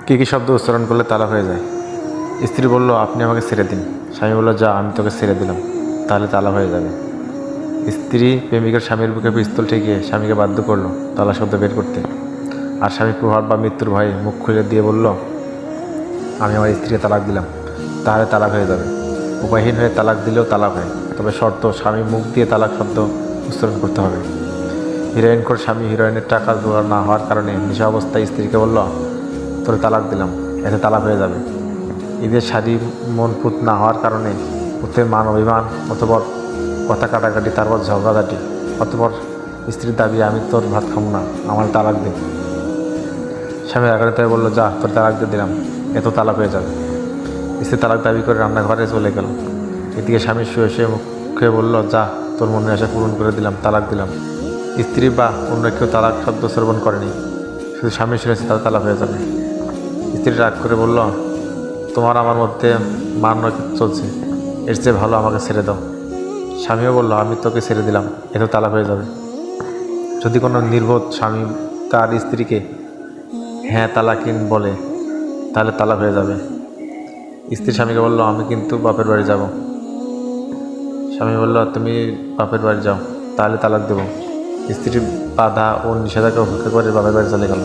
কী কী শব্দ উচ্চারণ করলে তালাক হয়ে যায়? স্ত্রী বলল, আপনি আমাকে ছেড়ে দিন। স্বামী বলল, যা, আমি তোকে ছেড়ে দিলাম, তাহলে তালাক হয়ে যাবে। স্ত্রী প্রেমিকার স্বামীর বুকে পিস্তল ঠেকিয়ে স্বামীকে বাধ্য করলো তালাক শব্দ বের করতে। আর স্বামী প্রহার বা মৃত্যুর ভয়ে মুখ খুলে দিয়ে বলল, আমি আমার স্ত্রীকে তালাক দিলাম, তাহলে তালাক হয়ে যাবে। উপায়হীন হয়ে তালাক দিলেও তালাক হয়, তবে শর্ত, স্বামী মুখ দিয়ে তালাক শব্দ উচ্চারণ করতে হবে। হিরোইনখোর স্বামী হিরোইনের টাকা জোগাড় না হওয়ার কারণে নেশা অবস্থায় স্ত্রীকে বলল, তোরে তালাক দিলাম, এতে তালাক হয়ে যাবে। ঈদের শাড়ি মন পুত না হওয়ার কারণে পুতের মান অভিমান, অতপর কথা কাটাকাটি, তারপর ঝগড়াঝাটি, অতপর স্ত্রীর দাবি, আমি তোর ভাত খাবো না, আমার তালাক দে। স্বামী রাগাতে বললো, যা, তোর তালাক দিয়ে দিলাম, এত তালাক হয়ে যাবে। স্ত্রী তালাক দাবি করে রান্নাঘরে চলে গেল। এদিকে স্বামী শুয়ে শুয়ে মুখে বলল, যা, তোর মনের আশা পূরণ করে দিলাম, তালাক দিলাম। স্ত্রী বা অন্য কেউ তালাক শব্দ শ্রবণ করেনি, শুধু স্বামী শুনেছে, তার তালাক হয়ে যাবে। স্ত্রী রাগ করে বলল, তোমার আমার মধ্যে মান্য চলছে, এর চেয়ে ভালো আমাকে ছেড়ে দাও। স্বামীও বলল, আমি তোকে ছেড়ে দিলাম, এত তালাক হয়ে যাবে। যদি কোনো নির্বোধ স্বামী তার স্ত্রীকে হ্যাঁ তালাকিন বলে, তাহলে তালাক হয়ে যাবে। স্ত্রী স্বামীকে বলল, আমি কিন্তু বাপের বাড়ি যাব। স্বামী বলল, তুমি বাপের বাড়ি যাও, তাহলে তালাক দেব। স্ত্রীর বাধা ও নিষেধাজ্ঞা উপেক্ষা করে বাপের বাড়ি চলে গেল,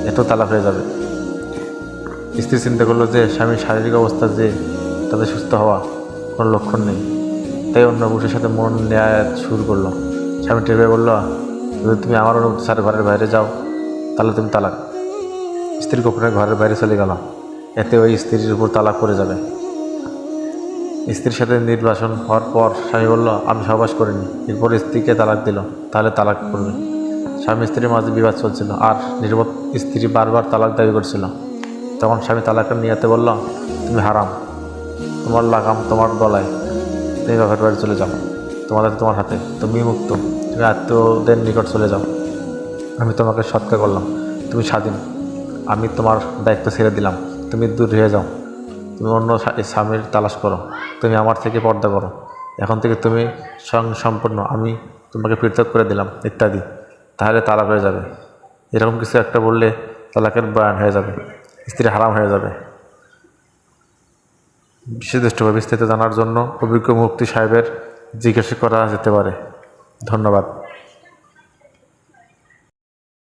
এত তালাক হয়ে যাবে। স্ত্রী চিন্তা করলো যে স্বামীর শারীরিক অবস্থা যে তাদের সুস্থ হওয়া কোনো লক্ষণ নেই, তাই অন্য পুরুষের সাথে মন নেওয়া শুরু করলো। স্বামী টের বলল, যদি তুমি আমার অনুমতি ছাড়া ঘরের বাইরে যাও, তাহলে তুমি তালাক। স্ত্রী গোপনে ঘরের বাইরে চলে গেল, এতে ওই স্ত্রীর উপর তালাক পড়ে যাবে। স্ত্রীর সাথে নির্বাসন হওয়ার পর স্বামী বলল, আমি সহবাস করিনি। এরপর স্ত্রীকে তালাক দিল, তাহলে তালাক পড়বে। স্বামী স্ত্রীর মাঝে বিবাদ চলছিল, আর নির্বোধ স্ত্রী বারবার তালাক দাবি করছিল। তখন স্বামী তালাকের নিয়াতে বলল, তুমি হারাম, তোমার লাগাম তোমার গলায়, তুমি বাপের বাড়ি চলে যাও, তোমাদের তোমার হাতে, তুমি মুক্ত, তুমি আত্মীয়দের নিকট চলে যাও, আমি তোমাকে সৎকার করলাম, তুমি স্বাধীন, আমি তোমার দায়িত্ব ছেড়ে দিলাম, তুমি দূর হয়ে যাও, তুমি অন্য স্বামীর তালাশ করো, তুমি আমার থেকে পর্দা করো, এখন থেকে তুমি সম্পূর্ণ, আমি তোমাকে পৃথক করে দিলাম, ইত্যাদি। তাহলে তালাক হয়ে যাবে। এরকম কিছু একটা বললে তালাকের বয়ান হয়ে যাবে, স্ত্রী হারাম হয়ে যাবে। বিস্তারিত জানার জন্য অভিজ্ঞ মুফতি সাহেবের জিজ্ঞাসা করা যেতে পারে। ধন্যবাদ।